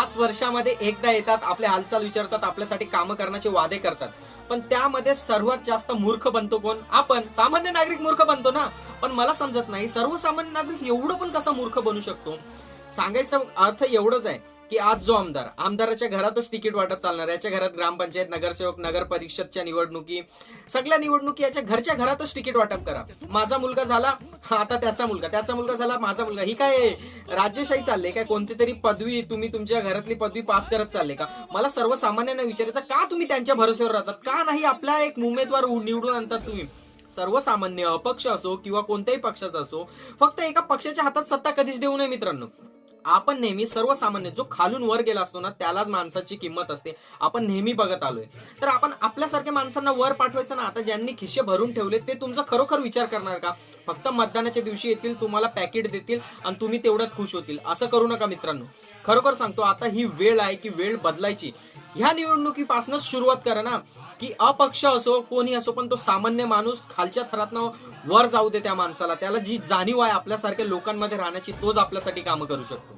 5 वर्षामध्ये एकदा येतात, आपले हालचाल विचारतात, आपल्यासाठी कामं करण्याचे वादे करतात. पण त्यामध्ये सर्वात जास्त मूर्ख बनतो कोण? आपण सामान्य नागरिक मूर्ख बनतो ना. पण मला समजत नाही सर्वसामान्य नागरिक एवढं पण कसा मूर्ख बनू शकतो. सांगायचा अर्थ एवढंच आहे की आज जो आमदाराच्या घरातच तिकीट वाटप चालणार, याच्या घरात ग्रामपंचायत, नगरसेवक, नगर परिषदच्या निवडणुकी, सगळ्या निवडणुकी याच्या घरच्या घरातच तिकीट वाटप करा. माझा मुलगा झाला, आता त्याचा मुलगा झाला, माझा मुलगा. ही काय राज्यशाही चालले काय? कोणती तरी पदवी तुम्ही तुमच्या घरातली पदवी पास करत चालले का? मला सर्वसामान्यांना विचारायचं, का तुम्ही त्यांच्या भरोश्यावर राहतात? का नाही आपला एक उमेदवार निवडून आणतात तुम्ही? सर्वसामान्य अपक्ष असो किंवा कोणत्याही पक्षाचा असो, फक्त एका पक्षाच्या हातात सत्ता कधीच देऊ नये मित्रांनो. आपण नेहमी सर्वसामान्य जो खालून वर गेला असतो ना, त्यालाच माणसाची किंमत असते. आपण नेहमी बघत आलोय. तर आपण आपल्यासारख्या माणसांना वर पाठवायचं ना. आता ज्यांनी खिशे भरून ठेवले ते तुमचा खरोखर विचार करणार का? फक्त मतदानाच्या दिवशी येतील, तुम्हाला पॅकेट देतील आणि तुम्ही तेवढ्यात खुश होतील. असं करू नका मित्रांनो. खरोखर सांगतो, आता ही वेळ आहे की वेळ बदलायची. ह्या निवडणुकीपासूनच सुरुवात करा ना, की अपक्ष असो कोणी असो, पण तो सामान्य माणूस खालच्या थरातनं वर जाऊ दे. त्या माणसाला, त्याला जी जाणीव आहे आपल्यासारख्या लोकांमध्ये राहण्याची, तोच आपल्यासाठी कामं करू शकतो.